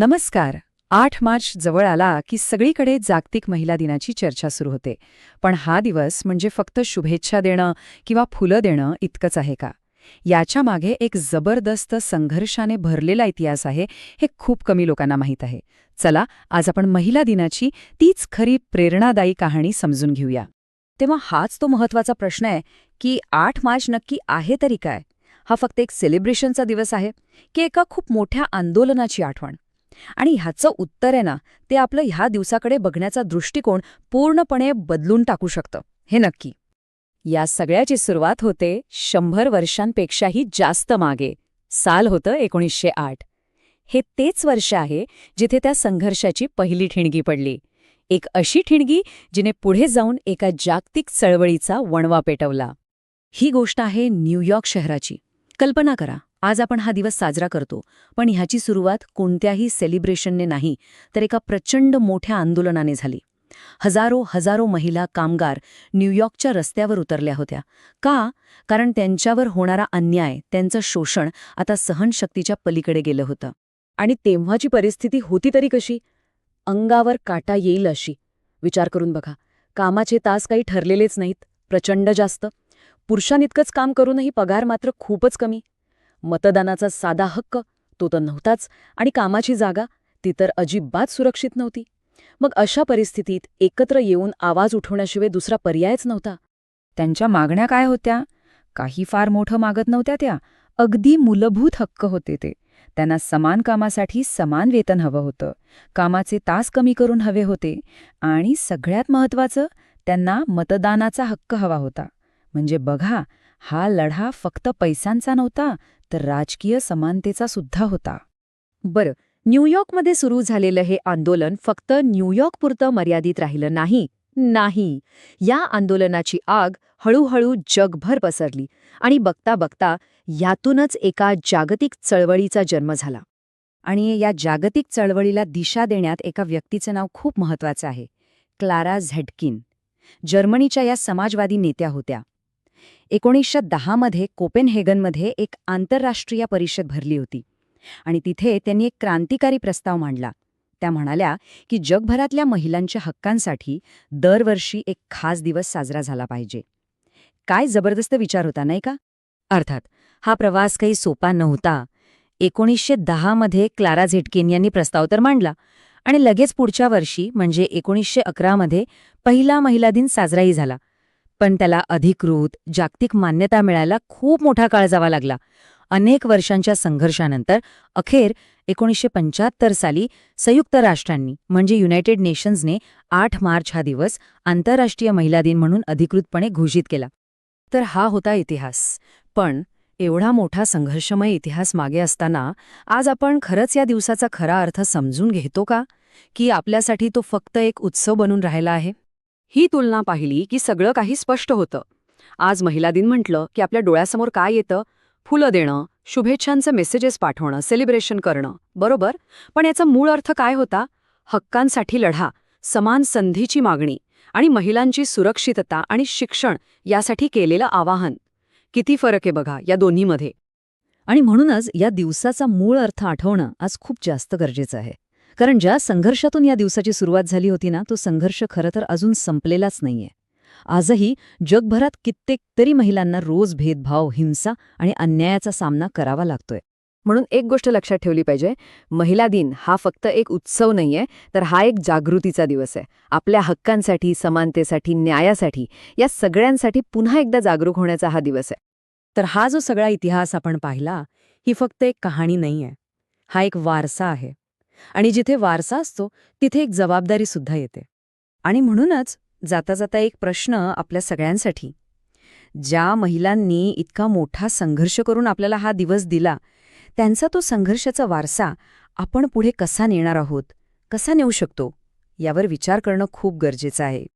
नमस्कार. 8 मार्च जवळ आला की सगळीकडे जागतिक महिला दिनाची चर्चा सुरू होते. पण हा दिवस म्हणजे फक्त शुभेच्छा देणं किंवा फुलं देणं इतकंच आहे का? याच्या मागे एक जबरदस्त संघर्षाने भरलेला इतिहास आहे, हे खूप कमी लोकांना माहीत आहे. चला, आज आपण महिला दिनाची तीच खरी प्रेरणादायी कहाणी समजून घेऊया. तेव्हा हाच तो महत्वाचा प्रश्न आहे की 8 मार्च नक्की आहे तरी काय? हा फक्त एक सेलिब्रेशनचा दिवस आहे की एका खूप मोठ्या आंदोलनाची आठवण? आणि ह्याचं उत्तर आहे ना, ते आपलं ह्या दिवसाकडे बघण्याचा दृष्टिकोन पूर्णपणे बदलून टाकू शकतं, हे नक्की. या सगळ्याची सुरुवात होते 100 वर्षांपेक्षाही जास्त मागे. साल होतं 1908. हे तेच वर्ष आहे जिथे त्या संघर्षाची पहिली ठिणगी पडली. एक अशी ठिणगी जिने पुढे जाऊन एका जागतिक चळवळीचा वणवा पेटवला. ही गोष्ट आहे न्यूयॉर्क शहराची. कल्पना करा, आज आपण हा दिवस साजरा करतो, पण ह्याची सुरुवात कोणत्याही सेलिब्रेशनने नाही, तर एका प्रचंड मोठ्या आंदोलनाने झाली. हजारो महिला कामगार न्यूयॉर्कच्या रस्त्यावर उतरल्या होत्या. का? कारण त्यांच्यावर होणारा अन्याय, त्यांचं शोषण आता सहनशक्तीच्या पलीकडे गेलं होतं. आणि तेव्हाची परिस्थिती होती तरी कशी? अंगावर काटा येईल अशी. विचार करून बघा, कामाचे तास काही ठरलेलेच नाहीत, प्रचंड जास्त. पुरुषांइतकंच काम करूनही पगार मात्र खूपच कमी. मतदानाचा साधा हक्क, तो तर नव्हताच, आणि कामाची जागा, ती तर अजिबात सुरक्षित नव्हती. मग अशा परिस्थितीत एकत्र येऊन आवाज उठवण्याशिवाय दुसरा पर्यायच नव्हता. त्यांच्या मागण्या काय होत्या? काही फार मोठं मागत नव्हत्या त्या. अगदी मूलभूत हक्क होते ते. त्यांना समान कामासाठी समान वेतन हवं होतं, कामाचे तास कमी करून हवे होते, आणि सगळ्यात महत्त्वाचं, त्यांना मतदानाचा हक्क हवा होता. म्हणजे बघा, हा लढा फक्त पैशांचा नव्हता, तर राजकीय समानतेचा सुद्धा होता. बरं, न्यूयॉर्कमध्ये सुरू झालेलं हे आंदोलन फक्त न्यूयॉर्कपुरतं मर्यादित राहिलं नाही. या आंदोलनाची आग हळूहळू जगभर पसरली, आणि बघता बघता यातूनच एका जागतिक चळवळीचा जन्म झाला. आणि या जागतिक चळवळीला दिशा देण्यात एका व्यक्तीचं नाव खूप महत्त्वाचं आहे, क्लारा झेटकिन. जर्मनीच्या या समाजवादी नेत्या होत्या. 1910 मध्ये कोपेनहेगनमध्ये एक आंतरराष्ट्रीय परिषद भरली होती, आणि तिथे त्यांनी एक क्रांतिकारी प्रस्ताव मांडला. त्या म्हणाल्या की जगभरातल्या महिलांच्या हक्कांसाठी दरवर्षी एक खास दिवस साजरा झाला पाहिजे. काय जबरदस्त विचार होता, नाही का? अर्थात हा प्रवास काही सोपा नव्हता. 1910 मध्ये क्लारा झेटकिन यांनी प्रस्ताव तर मांडला, आणि लगेच पुढच्या वर्षी म्हणजे 1911 मध्ये पहिला महिला दिन साजराही झाला. पण त्याला अधिकृत जागतिक मान्यता मिळायला खूप मोठा काळ जावा लागला. अनेक वर्षांच्या संघर्षानंतर अखेर 1975 साली संयुक्त राष्ट्रांनी म्हणजे युनायटेड नेशन्सने 8 मार्च हा दिवस आंतरराष्ट्रीय महिला दिन म्हणून अधिकृतपणे घोषित केला. तर हा होता इतिहास. पण एवढा मोठा संघर्षमय इतिहास मागे असताना आज आपण खरंच या दिवसाचा खरा अर्थ समजून घेतो का? की आपल्यासाठी तो फक्त एक उत्सव बनून राहिला आहे? ही तुलना पाहिली की सगळं काही स्पष्ट होतं. आज महिला दिन म्हटलं की आपल्या डोळ्यासमोर काय येतं? फुलं देणं, शुभेच्छांचे मेसेजेस पाठवणं, सेलिब्रेशन करणं, बरोबर? पण याचा मूळ अर्थ काय होता? हक्कांसाठी लढा, समान संधीची मागणी, आणि महिलांची सुरक्षितता आणि शिक्षण यासाठी केलेलं आवाहन. किती फरक आहे बघा या दोन्हीमध्ये. आणि म्हणूनच या दिवसाचा मूळ अर्थ आठवणं आज खूप जास्त गरजेचं आहे. कारण ज्या संघर्षातून या दिवसाची सुरुवात झाली होती ना, तो संघर्ष खरं तर अजून संपलेलाच नाहीये. आजही जगभरात कित्येक तरी महिलांना रोज भेदभाव, हिंसा आणि अन्यायाचा सामना करावा लागतोय. म्हणून एक गोष्ट लक्षात ठेवली पाहिजे, महिला दिन हा फक्त एक उत्सव नाहीये, तर हा एक जागृतीचा दिवस आहे. आपल्या हक्कांसाठी, समानतेसाठी, न्यायासाठी, या सगळ्यांसाठी पुन्हा एकदा जागरूक होण्याचा हा दिवस आहे. तर हा जो सगळा इतिहास आपण पाहिला, ही फक्त एक कहाणी नाहीये. हा एक वारसा आहे. आणि जिथे वारसा असतो तिथे एक जबाबदारी सुद्धा येते. आणि म्हणूनच जाता जाता एक प्रश्न आपल्या सगळ्यांसाठी. ज्या महिलांनी इतका मोठा संघर्ष करून आपल्याला हा दिवस दिला, त्यांचा तो संघर्षाचा वारसा आपण पुढे कसा नेणार आहोत, कसा नेऊ शकतो, यावर विचार करणं खूप गरजेचं आहे.